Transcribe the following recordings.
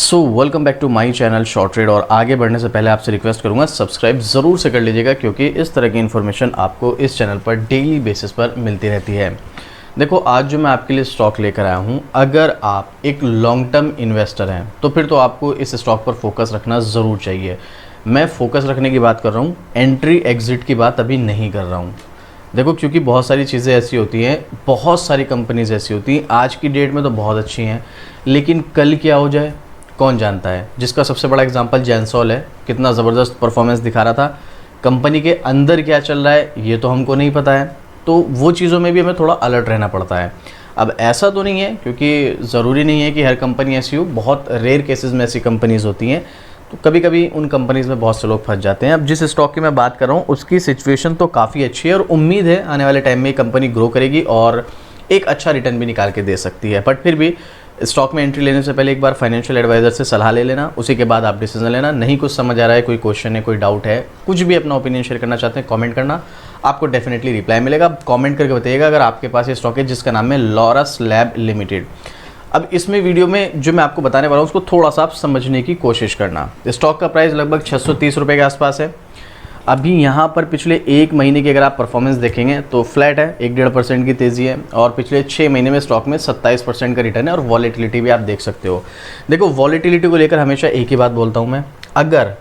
So welcome back to my channel short trade. और आगे बढ़ने से पहले आपसे रिक्वेस्ट करूंगा सब्सक्राइब ज़रूर से कर लीजिएगा, क्योंकि इस तरह की इन्फॉर्मेशन आपको इस चैनल पर डेली बेसिस पर मिलती रहती है। देखो, आज जो मैं आपके लिए स्टॉक लेकर आया हूं, अगर आप एक लॉन्ग टर्म इन्वेस्टर हैं तो फिर तो आपको इस स्टॉक पर फोकस रखना ज़रूर चाहिए। मैं फोकस रखने की बात कर रहा हूँ, एंट्री एग्जिट की बात अभी नहीं कर रहा हूँ। देखो, क्योंकि बहुत सारी चीज़ें ऐसी होती हैं, बहुत सारी कंपनीज ऐसी होती हैं, आज की डेट में तो बहुत अच्छी हैं, लेकिन कल क्या हो जाए कौन जानता है। जिसका सबसे बड़ा एग्जांपल जेंसॉल है, कितना ज़बरदस्त परफॉर्मेंस दिखा रहा था। कंपनी के अंदर क्या चल रहा है ये तो हमको नहीं पता है, तो वो चीज़ों में भी हमें थोड़ा अलर्ट रहना पड़ता है। अब ऐसा तो नहीं है, क्योंकि ज़रूरी नहीं है कि हर कंपनी ऐसी हो, बहुत रेयर केसेस में ऐसी कंपनीज़ होती हैं, तो कभी कभी उन कंपनीज़ में बहुत से लोग फंस जाते हैं। अब जिस स्टॉक की मैं बात कर रहा हूँ उसकी सिचुएशन तो काफ़ी अच्छी है और उम्मीद है आने वाले टाइम में कंपनी ग्रो करेगी और एक अच्छा रिटर्न भी निकाल के दे सकती है। बट फिर भी स्टॉक में एंट्री लेने से पहले एक बार फाइनेंशियल एडवाइज़र से सलाह ले लेना, उसी के बाद आप डिसीजन लेना। नहीं कुछ समझ आ रहा है, कोई क्वेश्चन है, कोई डाउट है, कुछ भी अपना ओपिनियन शेयर करना चाहते हैं, कमेंट करना, आपको डेफिनेटली रिप्लाई मिलेगा। कमेंट करके बताइएगा अगर आपके पास ये स्टॉक है जिसका नाम है लॉरस लैब लिमिटेड। अब इसमें वीडियो में जो मैं आपको बताने वाला हूँ उसको थोड़ा सा आप समझने की कोशिश करना। स्टॉक का प्राइस लगभग 630 रुपये के आसपास है। अभी यहाँ पर पिछले एक महीने की अगर आप परफॉर्मेंस देखेंगे तो फ्लैट है, 1-1.5% की तेज़ी है और पिछले 6 महीने में स्टॉक में 27% का रिटर्न है और वॉलेटिलिटी भी आप देख सकते हो। देखो, वॉलेटिलिटी को लेकर हमेशा एक ही बात बोलता हूँ मैं, अगर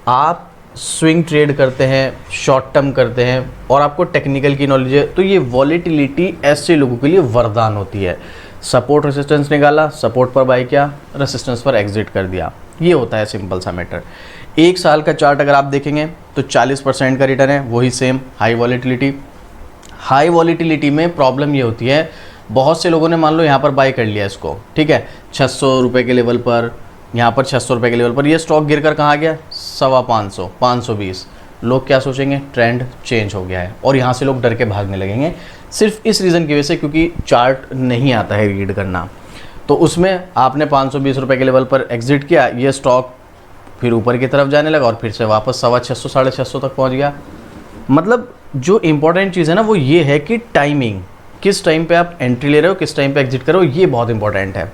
आप स्विंग ट्रेड करते हैं, शॉर्ट टर्म करते हैं और आपको टेक्निकल की नॉलेज है, तो ये वॉलेटिलिटी ऐसे लोगों के लिए वरदान होती है। सपोर्ट रेसिस्टेंस निकाला, सपोर्ट पर बाय किया, रेसिस्टेंस पर एग्जिट कर दिया, ये होता है सिंपल सा मैटर। एक साल का चार्ट अगर आप देखेंगे तो 40% का रिटर्न है, वही same high volatility. High volatility में प्रॉब्लम ये होती है, बहुत से लोगों ने मान लो यहाँ पर बाय कर लिया इसको, ठीक है, 600 रुपये के लेवल पर, यहाँ पर 600 रुपये के लेवल पर, ये स्टॉक गिरकर कहाँ गया 525, 520। लोग क्या सोचेंगे, ट्रेंड चेंज हो गया है और यहाँ से लोग डर के भागने लगेंगे, सिर्फ इस रीज़न की वजह से क्योंकि चार्ट नहीं आता है रीड करना। तो उसमें आपने 520 रुपये के लेवल पर एग्जिट किया, ये स्टॉक फिर ऊपर की तरफ जाने लगा और फिर से वापस 625, 650 तक पहुंच गया। मतलब जो इंपॉर्टेंट चीज़ है ना वो ये है कि टाइमिंग, किस टाइम पे आप एंट्री ले रहे हो, किस टाइम पे एग्जिट कर रहे हो, ये बहुत इंपॉर्टेंट है।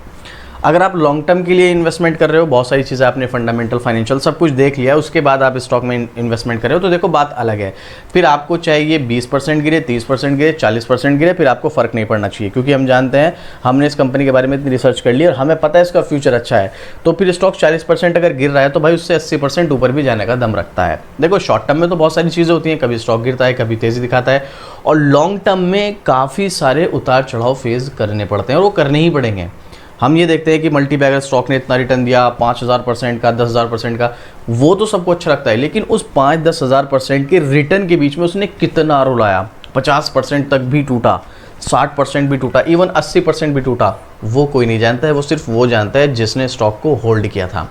अगर आप लॉन्ग टर्म के लिए इन्वेस्टमेंट कर रहे हो, बहुत सारी चीज़ें आपने फंडामेंटल फाइनेंशियल सब कुछ देख लिया, उसके बाद आप स्टॉक में इन्वेस्टमेंट कर रहे हो, तो देखो बात अलग है। फिर आपको चाहे ये 20% गिरे, 30% गिरे, 40% गिरे, फिर आपको फ़र्क नहीं पड़ना चाहिए, क्योंकि हम जानते हैं, हमने इस कंपनी के बारे में इतनी रिसर्च कर ली और हमें पता है इसका फ्यूचर अच्छा है। तो फिर स्टॉक 40% अगर गिर रहा है तो भाई उससे 80% ऊपर भी जाने का दम रखता है। देखो, शॉर्ट टर्म में तो बहुत सारी चीज़ें होती हैं, कभी स्टॉक गिरता है, कभी तेज़ी दिखाता है, और लॉन्ग टर्म में काफ़ी सारे उतार चढ़ाव फेस करने पड़ते हैं और वो करने ही पड़ेंगे। हम ये देखते हैं कि मल्टी बैगर स्टॉक ने इतना रिटर्न दिया, 5000% का, 10,000% का, वो तो सबको अच्छा लगता है, लेकिन उस 5-10 हज़ार% के रिटर्न के बीच में उसने कितना रुलाया, 50% तक भी टूटा, 60% भी टूटा, इवन 80% भी टूटा, वो कोई नहीं जानता है। वो सिर्फ वो जानता है जिसने स्टॉक को होल्ड किया था।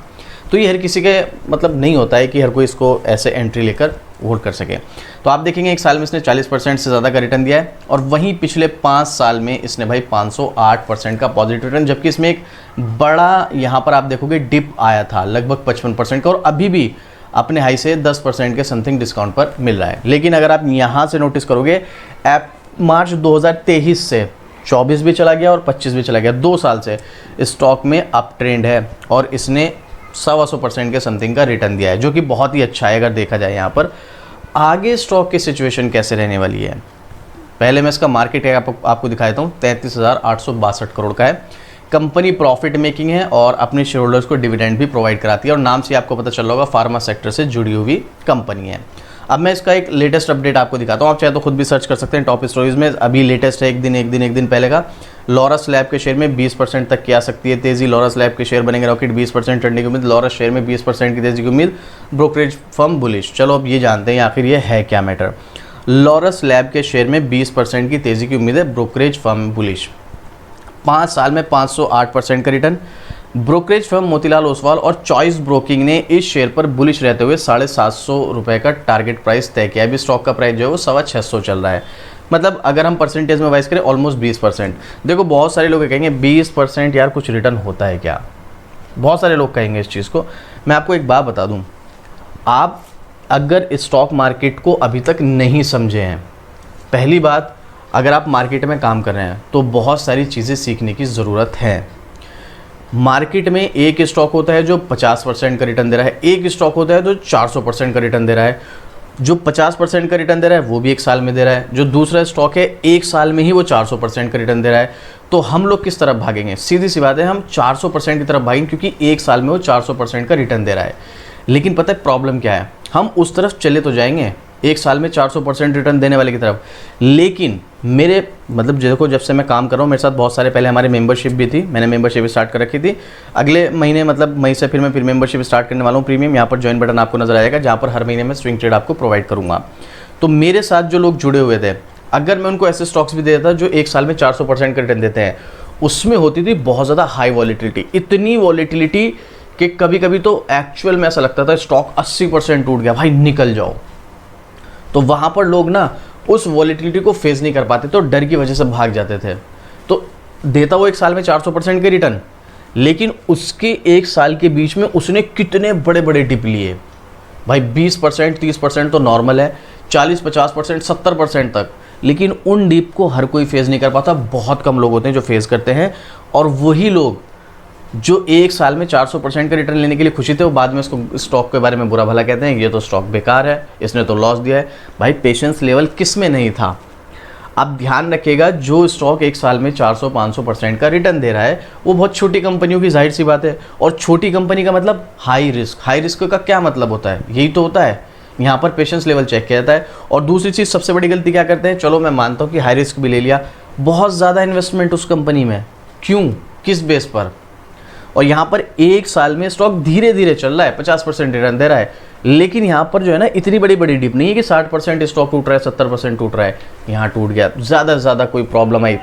तो ये हर किसी के मतलब नहीं होता है कि हर कोई इसको ऐसे एंट्री लेकर होल्ड कर सके। तो आप देखेंगे एक साल में इसने 40% से ज़्यादा का रिटर्न दिया है और वहीं पिछले 5 साल में इसने भाई 508% का पॉजिटिव रिटर्न, जबकि इसमें एक बड़ा यहाँ पर आप देखोगे डिप आया था लगभग 55% का, और अभी भी अपने हाई से 10% के समथिंग डिस्काउंट पर मिल रहा है। लेकिन अगर आप यहाँ से नोटिस करोगे, ऐप मार्च 2023 से 24 भी चला गया और 25 भी चला गया, 2 साल से स्टॉक में अप ट्रेंड है और इसने 125% के समथिंग का रिटर्न दिया है, जो कि बहुत ही अच्छा है अगर देखा जाए। यहाँ पर आगे स्टॉक की सिचुएशन कैसे रहने वाली है, पहले मैं इसका मार्केट कैप आपको दिखा देता हूँ। 33,862 करोड़ का है। कंपनी प्रॉफिट मेकिंग है और अपने शेयर होल्डर्स को डिविडेंड भी प्रोवाइड कराती है, और नाम से आपको पता चल रहा होगा फार्मा सेक्टर से जुड़ी हुई कंपनी है। अब मैं इसका एक लेटेस्ट अपडेट आपको दिखाता हूँ, आप चाहे तो खुद भी सर्च कर सकते हैं टॉप स्टोरीज में। अभी लेटेस्ट है, एक दिन पहले का। लॉरस लैब के शेयर में 20% तक की आ सकती है तेज़ी। लॉरस लैब के शेयर बनेंगे रॉकेट, 20% चढ़ने की उम्मीद। लॉरस शेयर में 20% की तेज़ी की उम्मीद। Brokerage firm bullish. चलो अब ये जानते हैं आखिर ये है क्या मैटर। लॉरस लैब के शेयर में 20% की तेज़ी की उम्मीद है, ब्रोकरेज फर्म बुलिश। 5 साल में 508% का return. Brokerage firm Motilal Oswal और चॉइस ब्रोकिंग ने इस शेयर पर बुलिश रहते हुए 750 रुपये का टारगेट प्राइस तय किया। अभी स्टॉक का प्राइस जो है वो 625 चल रहा है। मतलब अगर हम परसेंटेज में वाइज करें ऑलमोस्ट 20%। देखो, बहुत सारे लोग कहेंगे 20% यार कुछ रिटर्न होता है क्या, बहुत सारे लोग कहेंगे इस चीज़ को। मैं आपको एक बात बता दूं, आप अगर स्टॉक मार्केट को अभी तक नहीं समझे हैं, पहली बात, अगर आप मार्केट में काम कर रहे हैं तो बहुत सारी चीज़ें सीखने की ज़रूरत है। मार्केट में एक स्टॉक होता है जो 50% का रिटर्न दे रहा है, एक स्टॉक होता है जो 400% का रिटर्न दे रहा है। जो 50% का रिटर्न दे रहा है वो भी एक साल में दे रहा है, जो दूसरा स्टॉक है एक साल में ही वो 400% का रिटर्न दे रहा है। तो हम लोग किस तरफ भागेंगे? सीधी सी बात है, हम 400% की तरफ भागेंगे, क्योंकि एक साल में वो 400% का रिटर्न दे रहा है। लेकिन पता है प्रॉब्लम क्या है? हम उस तरफ चले तो जाएंगे एक साल में 400% रिटर्न देने वाले की तरफ, लेकिन मेरे मतलब देखो, जब से मैं काम कर रहा हूँ मेरे साथ बहुत सारे, पहले हमारी मेंबरशिप भी थी, मैंने मेंबरशिप स्टार्ट कर रखी थी। अगले महीने मतलब मई से मैं फिर मेंबरशिप स्टार्ट करने वाला हूँ प्रीमियम। यहाँ पर ज्वाइन बटन आपको नजर आएगा, जहाँ पर हर महीने में स्विंग ट्रेड आपको प्रोवाइड करूँगा। तो मेरे साथ जो लोग जुड़े हुए थे, अगर मैं उनको ऐसे स्टॉक्स भी दे देता जो एक साल में 400% का रिटर्न देते हैं, उसमें होती थी बहुत ज़्यादा हाई वॉलेटिलिटी, इतनी वॉलेटिलिटी कि कभी कभी तो एक्चुअल में ऐसा लगता था स्टॉक 80% टूट गया, भाई निकल जाओ। तो वहाँ पर लोग ना उस वॉलेटिलिटी को फेस नहीं कर पाते, तो डर की वजह से भाग जाते थे। तो देता वो एक साल में 400% के रिटर्न, लेकिन उसके एक साल के बीच में उसने कितने बड़े बड़े डिप लिए भाई, 20% 30% तो नॉर्मल है, 40-50% 70% तक। लेकिन उन डिप को हर कोई फेस नहीं कर पाता, बहुत कम लोग होते हैं जो फेस करते हैं। और वही लोग जो एक साल में 400% का रिटर्न लेने के लिए खुशी थे, वो बाद में इसको स्टॉक के बारे में बुरा भला कहते हैं, ये तो स्टॉक बेकार है, इसने तो लॉस दिया है। भाई पेशेंस लेवल किस में नहीं था? अब ध्यान रखिएगा, जो स्टॉक एक साल में 400-500% का रिटर्न दे रहा है वो बहुत छोटी कंपनियों की, जाहिर सी बात है। और छोटी कंपनी का मतलब हाई रिस्क। हाई रिस्क का क्या मतलब होता है? यही तो होता है, यहाँ पर पेशेंस लेवल चेक किया जाता है। और दूसरी चीज़, सबसे बड़ी गलती क्या करते हैं? चलो मैं मानता हूँ कि हाई रिस्क भी ले लिया, बहुत ज़्यादा इन्वेस्टमेंट उस कंपनी में, क्यों, किस बेस पर? और यहाँ पर एक साल में स्टॉक धीरे धीरे चल रहा है, 50% रिटर्न दे रहा है, लेकिन यहाँ पर जो है ना इतनी बड़ी बड़ी डिप नहीं है कि 60% स्टॉक टूट रहा है, 70% टूट रहा है। यहाँ टूट गया, ज़्यादा से ज़्यादा कोई प्रॉब्लम आई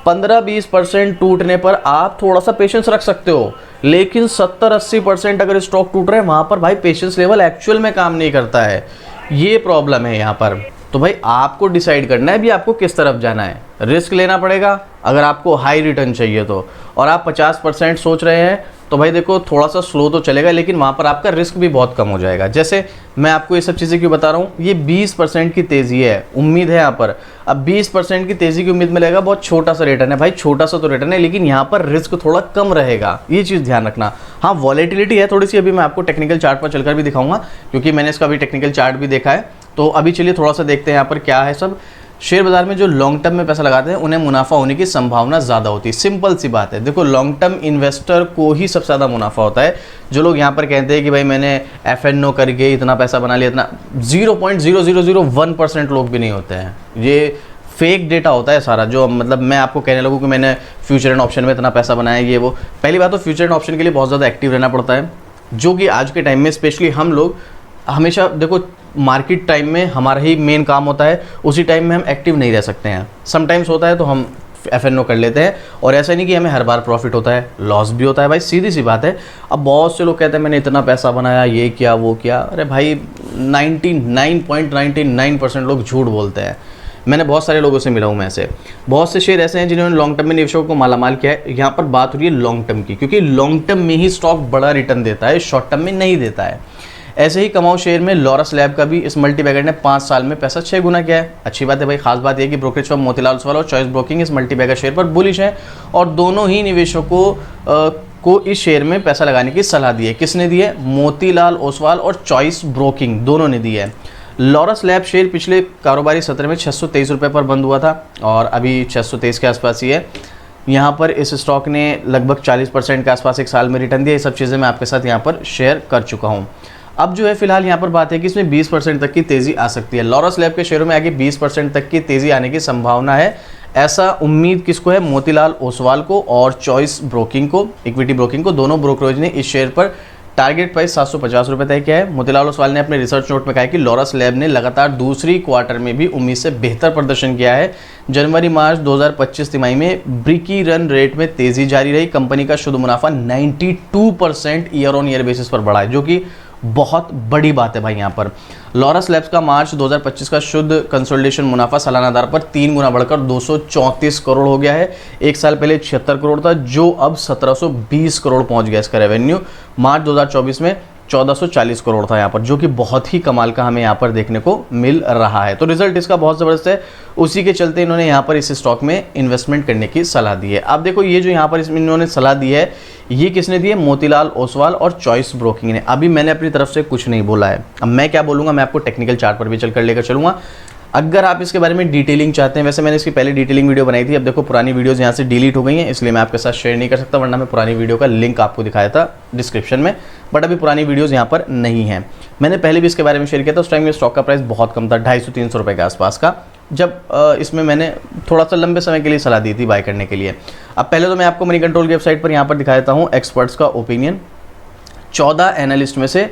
15-20% टूटने पर आप थोड़ा सा पेशेंस रख सकते हो, लेकिन 70-80% अगर स्टॉक टूट रहे हैं, वहाँ पर भाई पेशेंस लेवल एक्चुअल में काम नहीं करता है। ये प्रॉब्लम है यहाँ पर। तो भाई आपको डिसाइड करना है भी आपको किस तरफ जाना है। रिस्क लेना पड़ेगा अगर आपको हाई रिटर्न चाहिए तो, और आप 50% सोच रहे हैं तो भाई देखो थोड़ा सा स्लो तो चलेगा, लेकिन वहाँ पर आपका रिस्क भी बहुत कम हो जाएगा। जैसे मैं आपको ये सब चीज़ें क्यों बता रहा हूँ, ये 20% की तेज़ी है, उम्मीद है यहाँ पर। अब 20% की तेज़ी की उम्मीद में लगेगा, बहुत छोटा सा रिटर्न है भाई, छोटा सा तो रिटर्न है, लेकिन यहाँ पर रिस्क थोड़ा कम रहेगा, ये चीज़ ध्यान रखना। हाँ वॉलेटिलिटी है थोड़ी सी, अभी मैं आपको टेक्निकल चार्ट पर चलकर भी दिखाऊंगा, क्योंकि मैंने इसका अभी टेक्निकल चार्ट भी देखा है। तो अभी चलिए थोड़ा सा देखते हैं यहाँ पर क्या है सब। शेयर बाजार में जो लॉन्ग टर्म में पैसा लगाते हैं उन्हें मुनाफा होने की संभावना ज़्यादा होती है। सिंपल सी बात है, देखो लॉन्ग टर्म इन्वेस्टर को ही सबसे ज़्यादा मुनाफा होता है। जो लोग यहाँ पर कहते हैं कि भाई मैंने FNO करके इतना पैसा बना लिया, इतना 0.0001% लोग भी नहीं होते हैं। ये फेक डेटा होता है सारा, जो मतलब मैं आपको कहने लगूँ कि मैंने फ्यूचर एंड ऑप्शन में इतना पैसा बनाया, ये वो। पहली बात तो फ्यूचर एंड ऑप्शन के लिए बहुत ज़्यादा एक्टिव रहना पड़ता है, जो कि आज के टाइम में स्पेशली हम लोग हमेशा, देखो मार्केट टाइम में हमारा ही मेन काम होता है, उसी टाइम में हम एक्टिव नहीं रह सकते हैं। समटाइम्स होता है तो हम FNO कर लेते हैं, और ऐसा नहीं कि हमें हर बार प्रॉफिट होता है, लॉस भी होता है भाई, सीधी सी बात है। अब बहुत से लोग कहते हैं मैंने इतना पैसा बनाया, ये किया वो किया। अरे भाई 99.99% लोग झूठ बोलते हैं। मैंने बहुत सारे लोगों से मिला हूँ मैं ऐसे, बहुत से शेयर ऐसे हैं जिन्होंने लॉन्ग टर्म में निवेशकों को मालामाल किया है। यहाँ पर बात हो रही है लॉन्ग टर्म की, क्योंकि लॉन्ग टर्म में ही स्टॉक बड़ा रिटर्न देता है, शॉर्ट टर्म में नहीं देता है। ऐसे ही कमाओ शेयर में लॉरस लैब का भी इस मल्टीबैगर ने 5 साल में पैसा 6 गुना किया है। अच्छी बात है भाई। खास बात यह कि ब्रोकरेज फर्म मोतीलाल ओसवाल और चॉइस ब्रोकिंग इस मल्टीबैगर शेयर पर बुलिश है, और दोनों ही निवेशकों को इस शेयर में पैसा लगाने की सलाह दी है। किसने दी है? मोतीलाल ओसवाल और चॉइस ब्रोकिंग दोनों ने दी है। लॉरस लैब शेयर पिछले कारोबारी सत्र में 623 रुपये पर बंद हुआ था, और अभी 623 के आसपास ही है। यहाँ पर इस स्टॉक ने लगभग 40% के आसपास एक साल में रिटर्न दिया। ये सब चीज़ें मैं आपके साथ यहाँ पर शेयर कर चुका हूँ। अब जो है फिलहाल यहाँ पर बात है कि इसमें 20% तक की तेज़ी आ सकती है। लॉरस लैब के शेयरों में आगे 20% तक की तेज़ी आने की संभावना है। ऐसा उम्मीद किसको है? मोतीलाल ओसवाल को और चॉइस ब्रोकिंग को, इक्विटी ब्रोकिंग को। दोनों ब्रोकरेज ने इस शेयर पर टारगेट प्राइस 750 रुपये तय किया है। मोतीलाल ओसवाल ने अपने रिसर्च नोट में कहा है कि लॉरस लैब ने लगातार दूसरी क्वार्टर में भी उम्मीद से बेहतर प्रदर्शन किया है। जनवरी-मार्च 2025 तिमाही में ब्रेकी रन रेट में तेज़ी जारी रही। कंपनी का शुद्ध मुनाफा 92% ईयर ऑन ईयर बेसिस पर बढ़ा है, जो कि बहुत बड़ी बात है भाई। यहाँ पर लॉरस लैब्स का मार्च 2025 का शुद्ध कंसोलिडेशन मुनाफा सालाना आधार पर 3 गुना बढ़कर 234 करोड़ हो गया है। एक साल पहले 76 करोड़ था, जो अब 1720 करोड़ पहुंच गया इसका रेवेन्यू। मार्च 2024 में 1440 करोड़ था यहाँ पर, जो कि बहुत ही कमाल का हमें यहाँ पर देखने को मिल रहा है। तो रिजल्ट इसका बहुत ज़बरदस्त है, उसी के चलते इन्होंने यहाँ पर इस स्टॉक में इन्वेस्टमेंट करने की सलाह दी है। अब देखो ये जो यहाँ पर इसमें इन्होंने सलाह दी है, ये किसने दी है? मोतीलाल ओसवाल और चॉइस ब्रोकिंग ने। अभी मैंने अपनी तरफ से कुछ नहीं बोला है। अब मैं क्या बोलूँगा, मैं आपको टेक्निकल चार्ट पर भी चल कर लेकर चलूँगा। अगर आप इसके बारे में डिटेलिंग चाहते हैं, वैसे मैंने इसकी पहले डिटेलिंग वीडियो बनाई थी, अब देखो पुरानी वीडियोस यहाँ से डिलीट हो गई हैं, इसलिए मैं आपके साथ शेयर नहीं कर सकता, वरना मैं पुरानी वीडियो का लिंक आपको दिखाया था डिस्क्रिप्शन में, बट अभी पुरानी वीडियोस यहाँ पर नहीं है। मैंने पहले भी इसके बारे में शेयर किया था, उस टाइम में स्टॉक का प्राइस बहुत कम था, 250-300 रुपये के आसपास का, जब इसमें मैंने थोड़ा सा लंबे समय के लिए सलाह दी थी बाय करने के लिए। अब पहले तो मैं आपको मनी कंट्रोल की वेबसाइट पर यहाँ पर दिखा देता हूँ एक्सपर्ट्स का ओपिनियन। 14 एनालिस्ट में से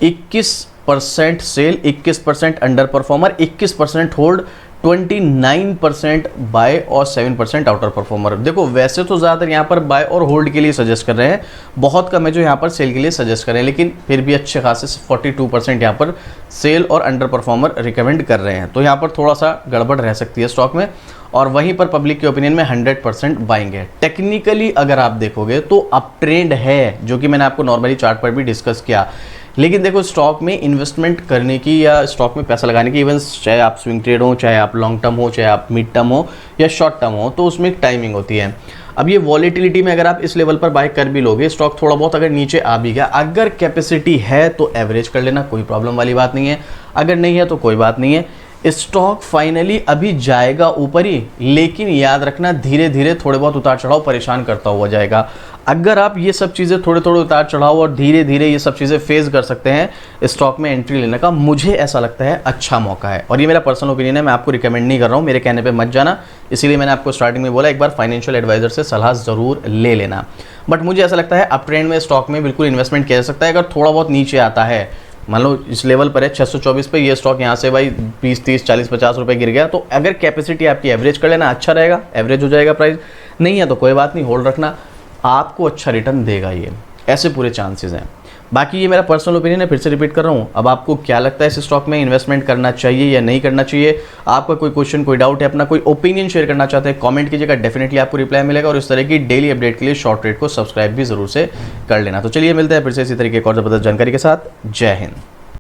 21% sell, 21% under performer, 21% hold, 29% buy और 7% आउटर परफॉर्मर। देखो वैसे तो ज़्यादातर यहाँ पर बाय और होल्ड के लिए सजेस्ट कर रहे हैं, बहुत कम है जो यहाँ पर सेल के लिए सजेस्ट कर रहे हैं, लेकिन फिर भी अच्छे खासे 42% यहाँ पर सेल और अंडर परफॉर्मर रिकमेंड कर रहे हैं। तो यहाँ पर थोड़ा सा गड़बड़ रह सकती है स्टॉक में, और वहीं पर पब्लिक के ओपिनियन में 100% बाइंग है। टेक्निकली अगर आप देखोगे तो अप ट्रेंड है, जो कि मैंने आपको नॉर्मली चार्ट पर भी डिस्कस किया। लेकिन देखो स्टॉक में इन्वेस्टमेंट करने की या स्टॉक में पैसा लगाने की, इवन चाहे आप स्विंग ट्रेड हो, चाहे आप लॉन्ग टर्म हो, चाहे आप मिड टर्म हो या शॉर्ट टर्म हो, तो उसमें एक टाइमिंग होती है। अब ये वॉलेटिलिटी में अगर आप इस लेवल पर बाय कर भी लोगे, स्टॉक थोड़ा बहुत अगर नीचे आ भी गया, अगर कैपेसिटी है तो एवरेज कर लेना, कोई प्रॉब्लम वाली बात नहीं है। अगर नहीं है तो कोई बात नहीं है। स्टॉक फाइनली अभी जाएगा ऊपर ही, लेकिन याद रखना धीरे धीरे थोड़े बहुत उतार चढ़ाव परेशान करता हुआ जाएगा। अगर आप ये सब चीज़ें थोड़े थोड़े उतार चढ़ाव और धीरे धीरे ये सब चीज़ें फेस कर सकते हैं, स्टॉक में एंट्री लेने का मुझे ऐसा लगता है अच्छा मौका है। और ये मेरा पर्सनल ओपिनियन है, मैं आपको रिकमेंड नहीं कर रहा हूँ, मेरे कहने पे मत जाना। इसीलिए मैंने आपको स्टार्टिंग में बोला एक बार फाइनेंशियल एडवाइजर से सलाह ज़रूर ले लेना। बट मुझे ऐसा लगता है अप ट्रेंड में स्टॉक में बिल्कुल इन्वेस्टमेंट किया जा सकता है। अगर थोड़ा बहुत नीचे आता है, मान लो इस लेवल पर है 624 पे, ये स्टॉक यहाँ से भाई 20, 30, 40, 50 रुपए गिर गया, तो अगर कैपेसिटी आपकी एवरेज कर लेना, अच्छा रहेगा, एवरेज हो जाएगा प्राइस। नहीं है तो कोई बात नहीं, होल्ड रखना, आपको अच्छा रिटर्न देगा ये, ऐसे पूरे चांसेस हैं। बाकी ये मेरा पर्सनल ओपिनियन है, फिर से रिपीट कर रहा हूँ। अब आपको क्या लगता है इस स्टॉक में इन्वेस्टमेंट करना चाहिए या नहीं करना चाहिए? आपका कोई क्वेश्चन, कोई डाउट है, अपना कोई ओपिनियन शेयर करना चाहते हैं, कमेंट कीजिएगा, डेफिनेटली आपको रिप्लाई मिलेगा। और इस तरह की डेली अपडेट के लिए शॉर्ट ट्रेड को सब्सक्राइब भी जरूर से कर लेना। तो चलिए मिलते हैं फिर से इसी तरीके एक और जबरदस्त जानकारी के साथ। जय हिंद।